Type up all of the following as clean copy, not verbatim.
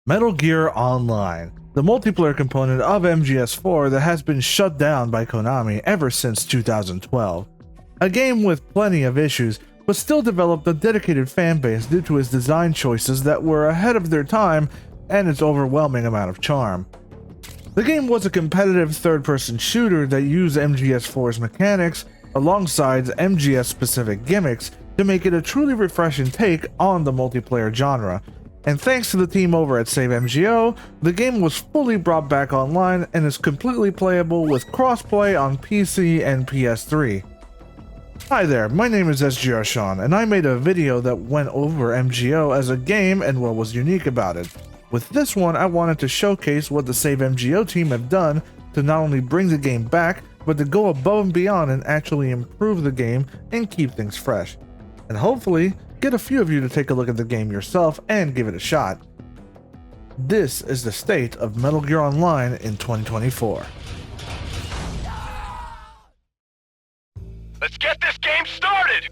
Metal Gear Online, the multiplayer component of MGS4 that has been shut down by Konami ever since 2012. A game with plenty of issues, but still developed a dedicated fanbase due to its design choices that were ahead of their time and its overwhelming amount of charm. The game was a competitive third-person shooter that used MGS4's mechanics alongside MGS-specific gimmicks to make it a truly refreshing take on the multiplayer genre. And thanks to the team over at Save MGO, the game was fully brought back online and is completely playable with crossplay on PC and PS3. Hi there, my name is SGR Sean, and I made a video that went over MGO as a game and what was unique about it. With this one, I wanted to showcase what the Save MGO team have done to not only bring the game back, but to go above and beyond and actually improve the game and keep things fresh. And hopefully, get a few of you to take a look at the game yourself and give it a shot. This is the state of Metal Gear Online in 2024. Let's get this game started!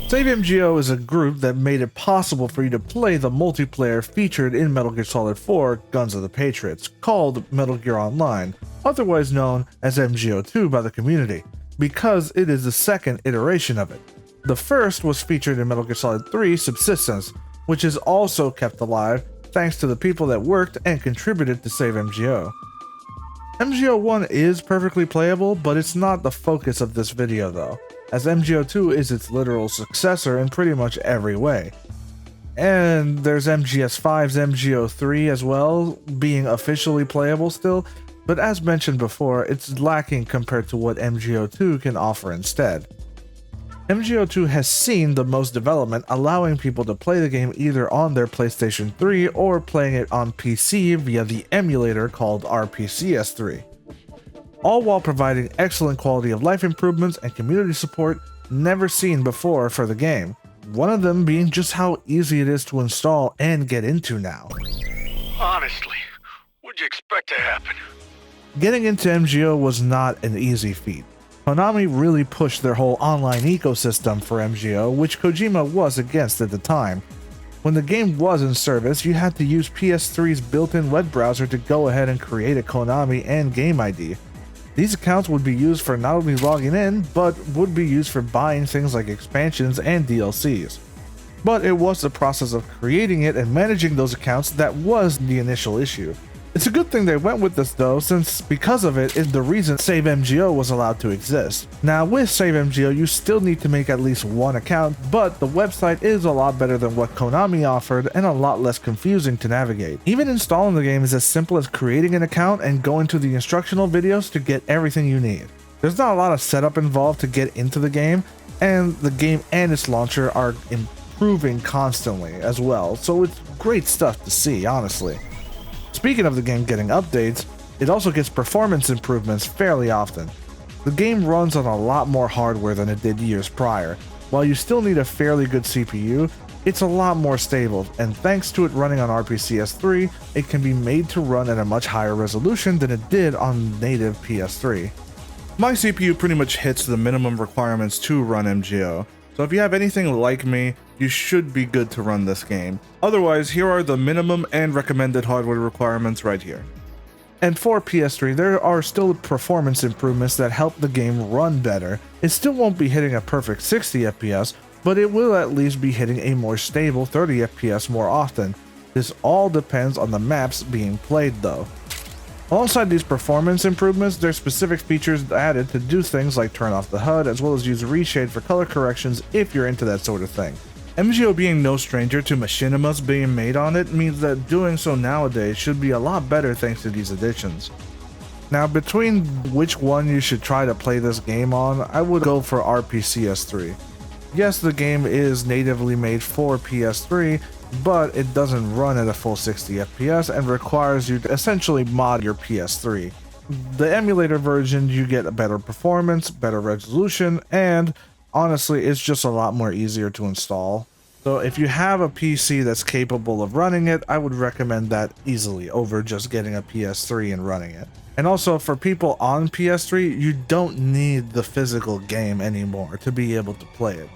Save MGO is a group that made it possible for you to play the multiplayer featured in Metal Gear Solid 4 Guns of the Patriots, called Metal Gear Online, otherwise known as MGO2 by the community, because it is the second iteration of it. The first was featured in Metal Gear Solid 3 Subsistence, which is also kept alive thanks to the people that worked and contributed to Save MGO. MGO 1 is perfectly playable, but it's not the focus of this video though, as MGO 2 is its literal successor in pretty much every way. And there's MGS 5's MGO 3 as well, being officially playable still, but as mentioned before, it's lacking compared to what MGO 2 can offer instead. MGO 2 has seen the most development, allowing people to play the game either on their PlayStation 3 or playing it on PC via the emulator called RPCS3. All while providing excellent quality of life improvements and community support never seen before for the game, one of them being just how easy it is to install and get into now. Honestly, what'd you expect to happen? Getting into MGO was not an easy feat. Konami really pushed their whole online ecosystem for MGO, which Kojima was against at the time. When the game was in service, you had to use PS3's built-in web browser to go ahead and create a Konami and game ID. These accounts would be used for not only logging in, but would be used for buying things like expansions and DLCs. But it was the process of creating it and managing those accounts that was the initial issue. It's a good thing they went with this though, since because of it is the reason Save MGO was allowed to exist. Now with Save MGO, you still need to make at least one account, but the website is a lot better than what Konami offered and a lot less confusing to navigate. Even installing the game is as simple as creating an account and going to the instructional videos to get everything you need. There's not a lot of setup involved to get into the game, and the game and its launcher are improving constantly as well, so it's great stuff to see, honestly. Speaking of the game getting updates, it also gets performance improvements fairly often. The game runs on a lot more hardware than it did years prior. While you still need a fairly good CPU, it's a lot more stable, and thanks to it running on RPCS3, it can be made to run at a much higher resolution than it did on native PS3. My CPU pretty much hits the minimum requirements to run MGO, so if you have anything like me, you should be good to run this game. Otherwise, here are the minimum and recommended hardware requirements right here. And for PS3, there are still performance improvements that help the game run better. It still won't be hitting a perfect 60 FPS, but it will at least be hitting a more stable 30 FPS more often. This all depends on the maps being played though. Alongside these performance improvements, there's specific features added to do things like turn off the HUD, as well as use reshade for color corrections if you're into that sort of thing. MGO being no stranger to machinimas being made on it means that doing so nowadays should be a lot better thanks to these additions. Now, between which one you should try to play this game on, I would go for RPCS3. Yes, the game is natively made for PS3, but it doesn't run at a full 60 FPS and requires you to essentially mod your PS3. The emulator version, you get a better performance, better resolution, and honestly, it's just a lot more easier to install. So if you have a PC that's capable of running it, I would recommend that easily over just getting a PS3 and running it. And also for people on PS3, you don't need the physical game anymore to be able to play it.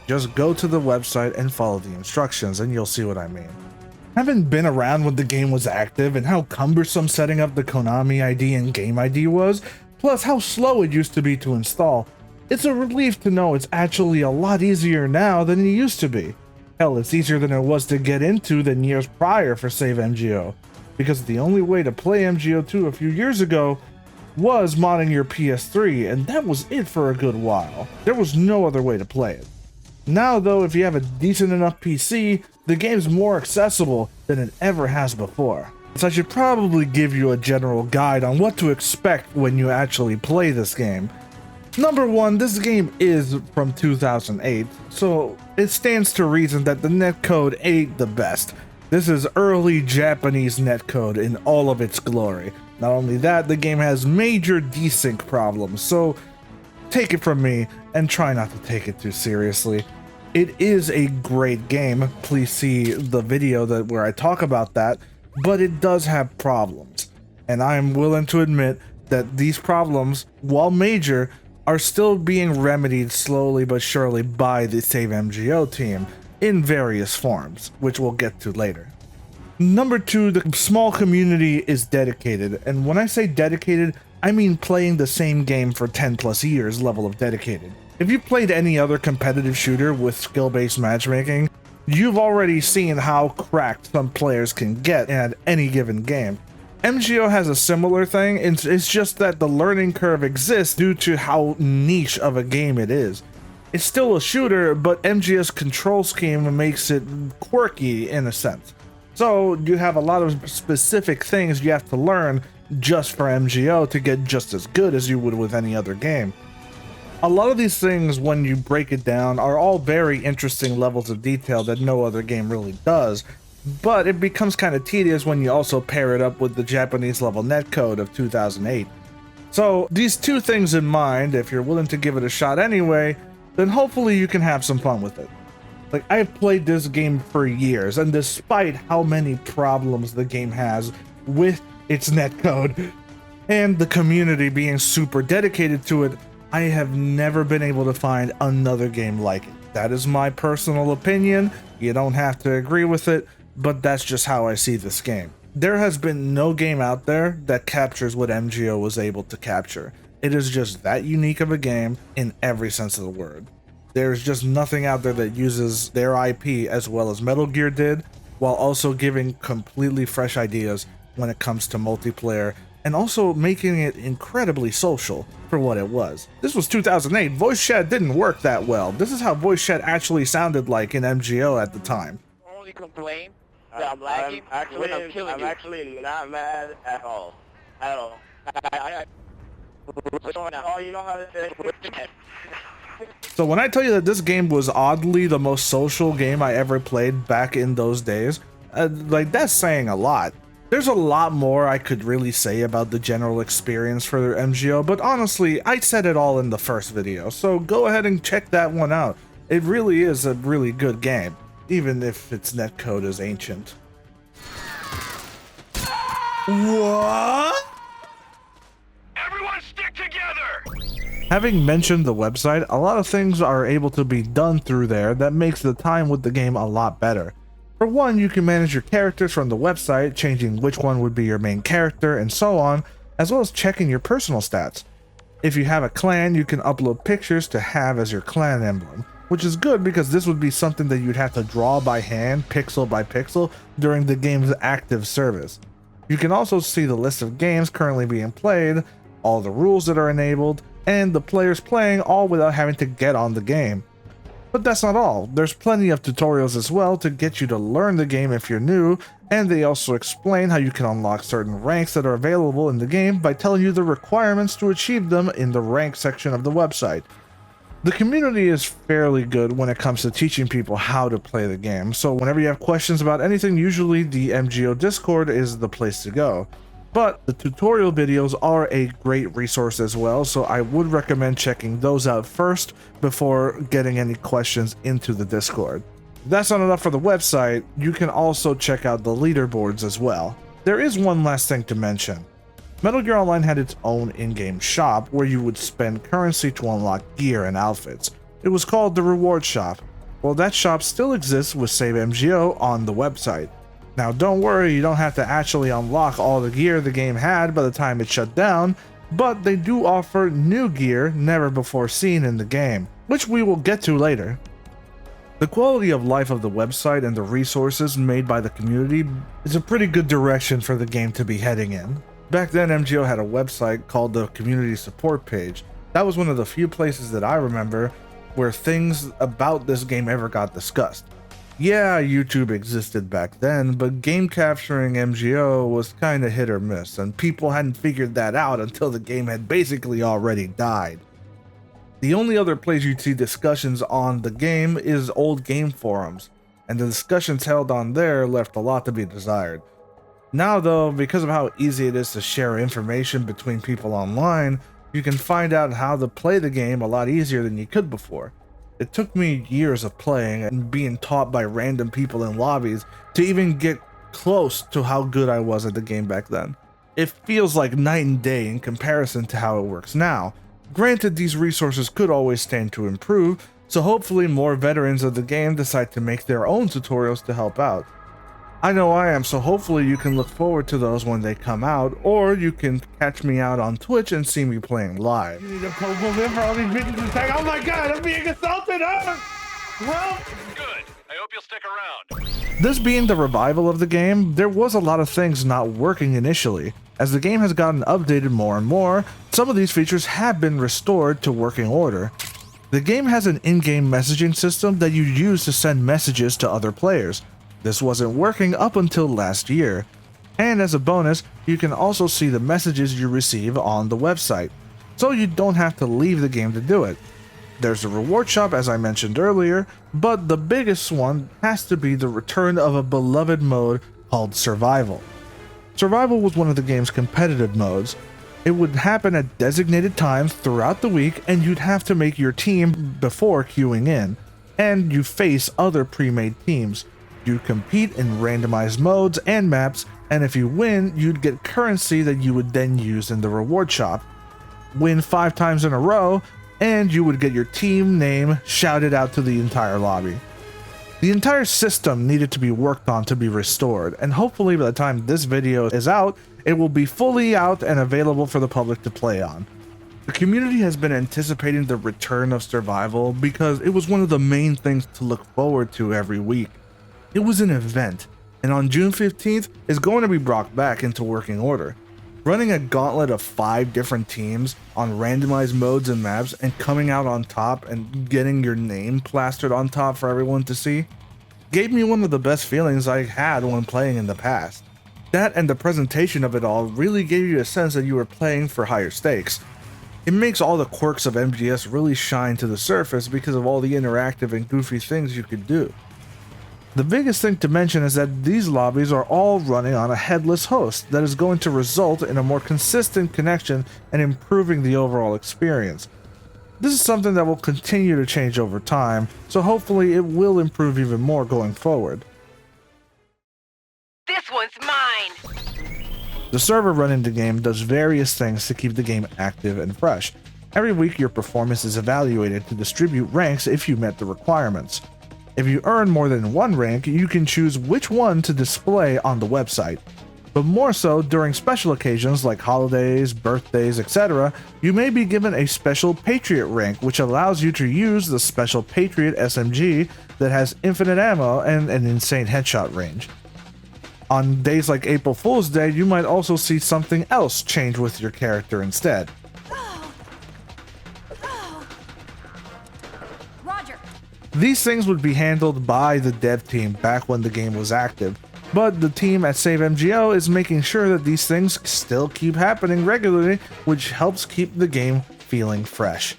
Just go to the website and follow the instructions and you'll see what I mean. Having been around when the game was active and how cumbersome setting up the Konami ID and game ID was, plus how slow it used to be to install, it's a relief to know it's actually a lot easier now than it used to be. Hell, it's easier than it was to get into than years prior for Save MGO, because the only way to play MGO2 a few years ago was modding your PS3, and that was it for a good while. There was no other way to play it. Now though, if you have a decent enough PC, the game's more accessible than it ever has before. So I should probably give you a general guide on what to expect when you actually play this game. Number one, this game is from 2008, so it stands to reason that the netcode ain't the best. This is early Japanese netcode in all of its glory. Not only that, the game has major desync problems, so take it from me and try not to take it too seriously. It is a great game, please see the video where I talk about that, but it does have problems. And I'm willing to admit that these problems, while major, are still being remedied slowly but surely by the Save MGO team in various forms, which we'll get to later. Number two, the small community is dedicated, and when I say dedicated, I mean playing the same game for 10 plus years level of dedicated. If you've played any other competitive shooter with skill-based matchmaking, you've already seen how cracked some players can get at any given game. MGO has a similar thing, it's just that the learning curve exists due to how niche of a game it is. It's still a shooter, but MGO's control scheme makes it quirky in a sense. So you have a lot of specific things you have to learn just for MGO to get just as good as you would with any other game. A lot of these things, when you break it down, are all very interesting levels of detail that no other game really does, but it becomes kind of tedious when you also pair it up with the Japanese level netcode of 2008. So these two things in mind, if you're willing to give it a shot anyway, then hopefully you can have some fun with it. Like, I've played this game for years, and despite how many problems the game has with its netcode and the community being super dedicated to it, I have never been able to find another game like it. That is my personal opinion. You don't have to agree with it, but that's just how I see this game. There has been no game out there that captures what MGO was able to capture. It is just that unique of a game in every sense of the word. There's just nothing out there that uses their IP as well as Metal Gear did, while also giving completely fresh ideas when it comes to multiplayer, and also making it incredibly social for what it was. This was 2008, voice chat didn't work that well. This is how voice chat actually sounded like in MGO at the time. Only complain that I'm lagging when I'm killing you. I'm actually not mad at all. At all. So when I tell you that this game was oddly the most social game I ever played back in those days, like, that's saying a lot. There's a lot more I could really say about the general experience for MGO, but honestly, I said it all in the first video, so go ahead and check that one out. It really is a really good game, even if its netcode is ancient. What? Everyone stick together! Having mentioned the website, a lot of things are able to be done through there that makes the time with the game a lot better. For one, you can manage your characters from the website, changing which one would be your main character and so on, as well as checking your personal stats. If you have a clan, you can upload pictures to have as your clan emblem, which is good because this would be something that you'd have to draw by hand, pixel by pixel, during the game's active service. You can also see the list of games currently being played, all the rules that are enabled, and the players playing, all without having to get on the game. But that's not all. There's plenty of tutorials as well to get you to learn the game if you're new, and they also explain how you can unlock certain ranks that are available in the game by telling you the requirements to achieve them in the rank section of the website. The community is fairly good when it comes to teaching people how to play the game, so whenever you have questions about anything, usually the MGO Discord is the place to go. But the tutorial videos are a great resource as well, so I would recommend checking those out first before getting any questions into the Discord. If that's not enough for the website, you can also check out the leaderboards as well. There is one last thing to mention. Metal Gear Online had its own in-game shop where you would spend currency to unlock gear and outfits. It was called the Reward Shop. Well, that shop still exists with Save MGO on the website. Now don't worry, you don't have to actually unlock all the gear the game had by the time it shut down, but they do offer new gear never before seen in the game, which we will get to later. The quality of life of the website and the resources made by the community is a pretty good direction for the game to be heading in. Back then, MGO had a website called the community support page. That was one of the few places that I remember where things about this game ever got discussed. Yeah, YouTube existed back then, but game capturing MGO was kinda hit or miss, and people hadn't figured that out until the game had basically already died. The only other place you'd see discussions on the game is old game forums, and the discussions held on there left a lot to be desired. Now though, because of how easy it is to share information between people online, you can find out how to play the game a lot easier than you could before. It took me years of playing and being taught by random people in lobbies to even get close to how good I was at the game back then. It feels like night and day in comparison to how it works now. Granted, these resources could always stand to improve, so hopefully more veterans of the game decide to make their own tutorials to help out. I know I am, so hopefully you can look forward to those when they come out, or you can catch me out on Twitch and see me playing live. You need a purple for all these bitches to take. Oh my god, I'm being assaulted! Well, Good. I hope you'll stick around. this being the revival of the game, there was a lot of things not working initially. As the game has gotten updated more and more, some of these features have been restored to working order. The game has an in-game messaging system that you use to send messages to other players. This wasn't working up until last year. And as a bonus, you can also see the messages you receive on the website, so you don't have to leave the game to do it. There's a reward shop as I mentioned earlier, but the biggest one has to be the return of a beloved mode called Survival. Survival was one of the game's competitive modes. It would happen at designated times throughout the week, and you'd have to make your team before queuing in, and you face other pre-made teams. You compete in randomized modes and maps, and if you win, you'd get currency that you would then use in the reward shop. Win 5 times in a row, and you would get your team name shouted out to the entire lobby. The entire system needed to be worked on to be restored, and hopefully by the time this video is out, it will be fully out and available for the public to play on. The community has been anticipating the return of Survival because it was one of the main things to look forward to every week. It was an event, and on June 15th is going to be brought back into working order. Running a gauntlet of 5 different teams on randomized modes and maps and coming out on top and getting your name plastered on top for everyone to see gave me one of the best feelings I had when playing in the past. That and the presentation of it all really gave you a sense that you were playing for higher stakes. It makes all the quirks of MGS really shine to the surface because of all the interactive and goofy things you could do. The biggest thing to mention is that these lobbies are all running on a headless host that is going to result in a more consistent connection and improving the overall experience. This is something that will continue to change over time, so hopefully it will improve even more going forward. This one's mine! The server running the game does various things to keep the game active and fresh. Every week your performance is evaluated to distribute ranks if you met the requirements. If you earn more than 1 rank, you can choose which one to display on the website. But more so during special occasions like holidays, birthdays, etc., you may be given a special Patriot rank which allows you to use the special Patriot SMG that has infinite ammo and an insane headshot range. On days like April Fool's Day, you might also see something else change with your character instead. Roger! These things would be handled by the dev team back when the game was active, but the team at Save MGO is making sure that these things still keep happening regularly, which helps keep the game feeling fresh.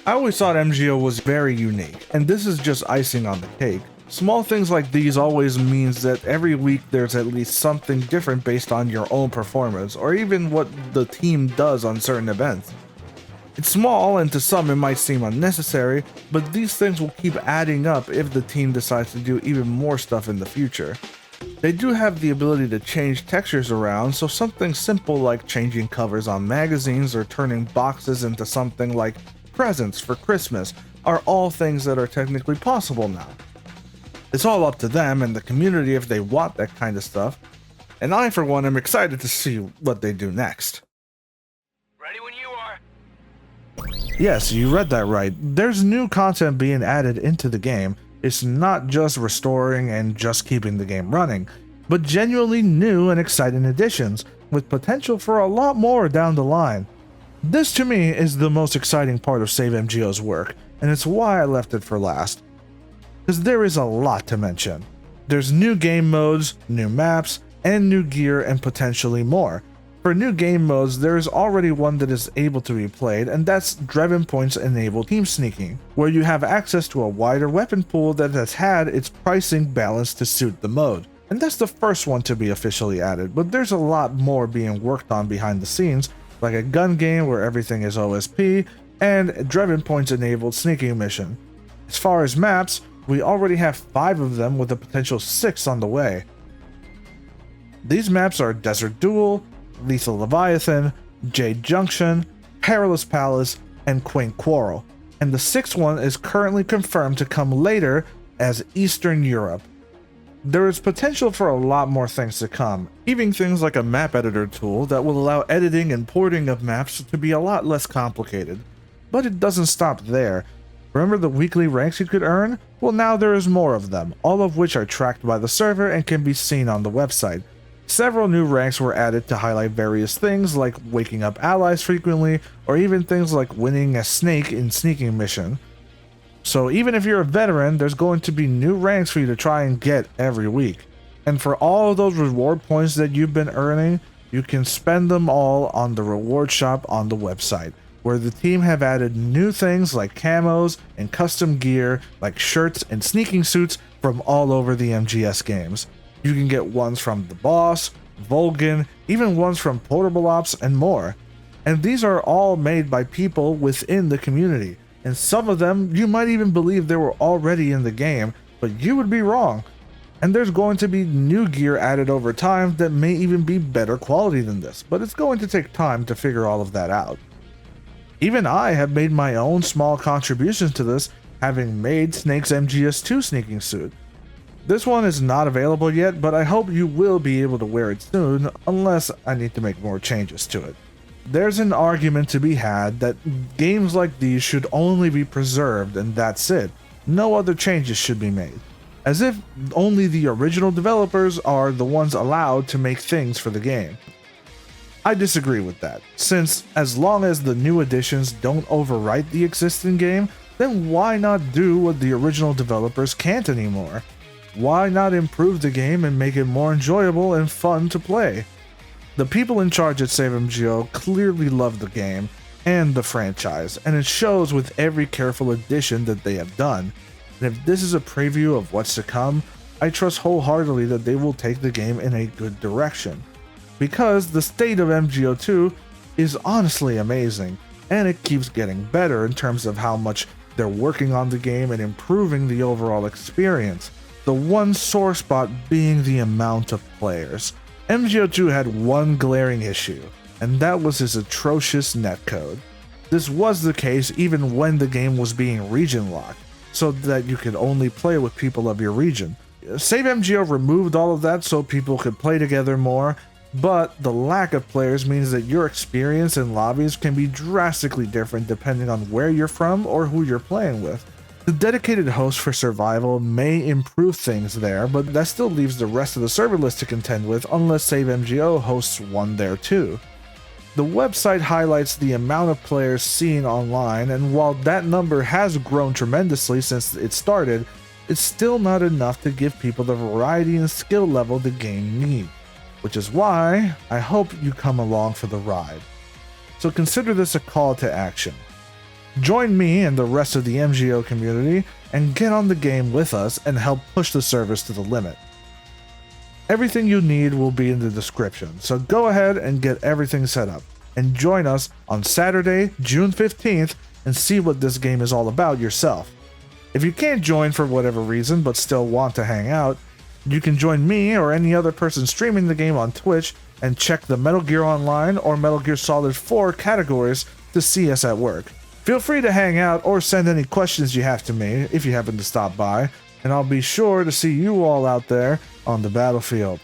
I always thought MGO was very unique, and this is just icing on the cake. Small things like these always means that every week there's at least something different based on your own performance, or even what the team does on certain events. It's small, and to some it might seem unnecessary, but these things will keep adding up if the team decides to do even more stuff in the future. They do have the ability to change textures around, so something simple like changing covers on magazines or turning boxes into something like presents for Christmas are all things that are technically possible now. It's all up to them and the community if they want that kind of stuff, and I for one am excited to see what they do next. Ready when you are. Yes, you read that right. There's new content being added into the game. It's not just restoring and just keeping the game running, but genuinely new and exciting additions, with potential for a lot more down the line. This to me is the most exciting part of SaveMGO's work, and it's why I left it for last. Because there is a lot to mention. There's new game modes, new maps, and new gear, and potentially more. For new game modes, there is already one that is able to be played, and that's Driven Points enabled team sneaking, where you have access to a wider weapon pool that has had its pricing balanced to suit the mode. And that's the first one to be officially added, but there's a lot more being worked on behind the scenes, like a gun game where everything is OSP, and Driven Points enabled sneaking mission. As far as maps, we already have 5 of them with a potential 6 on the way. These maps are Desert Duel, Lethal Leviathan, Jade Junction, Perilous Palace, and Quaint Quarrel, and the 6th one is currently confirmed to come later as Eastern Europe. There is potential for a lot more things to come, even things like a map editor tool that will allow editing and porting of maps to be a lot less complicated. But it doesn't stop there. Remember the weekly ranks you could earn? Well, now there is more of them, all of which are tracked by the server and can be seen on the website. Several new ranks were added to highlight various things like waking up allies frequently, or even things like winning a snake in sneaking mission. So even if you're a veteran, there's going to be new ranks for you to try and get every week. And for all of those reward points that you've been earning, you can spend them all on the reward shop on the website, where the team have added new things like camos and custom gear like shirts and sneaking suits from all over the MGS games. You can get ones from The Boss, Volgan, even ones from Portable Ops, and more. And these are all made by people within the community, and some of them you might even believe they were already in the game, but you would be wrong. And there's going to be new gear added over time that may even be better quality than this, but it's going to take time to figure all of that out. Even I have made my own small contributions to this, having made Snake's MGS2 sneaking suit. This one is not available yet, but I hope you will be able to wear it soon, unless I need to make more changes to it. There's an argument to be had that games like these should only be preserved and that's it. No other changes should be made. As if only the original developers are the ones allowed to make things for the game. I disagree with that, since as long as the new additions don't overwrite the existing game, then why not do what the original developers can't anymore? Why not improve the game and make it more enjoyable and fun to play? The people in charge at SaveMGO clearly love the game and the franchise, and it shows with every careful addition that they have done. And if this is a preview of what's to come, I trust wholeheartedly that they will take the game in a good direction. Because the state of MGO2 is honestly amazing, and it keeps getting better in terms of how much they're working on the game and improving the overall experience. The one sore spot being the amount of players. MGO2 had one glaring issue, and that was his atrocious netcode. This was the case even when the game was being region locked, so that you could only play with people of your region. SaveMGO removed all of that so people could play together more, but the lack of players means that your experience in lobbies can be drastically different depending on where you're from or who you're playing with. The dedicated host for survival may improve things there, but that still leaves the rest of the server list to contend with unless SaveMGO hosts one there too. The website highlights the amount of players seen online, and while that number has grown tremendously since it started, it's still not enough to give people the variety and skill level the game needs, which is why I hope you come along for the ride. So consider this a call to action. Join me and the rest of the MGO community and get on the game with us and help push the service to the limit. Everything you need will be in the description, so go ahead and get everything set up, and join us on Saturday, June 15th, and see what this game is all about yourself. If you can't join for whatever reason but still want to hang out, you can join me or any other person streaming the game on Twitch and check the Metal Gear Online or Metal Gear Solid 4 categories to see us at work. Feel free to hang out or send any questions you have to me if you happen to stop by. and I'll be sure to see you all out there on the battlefield.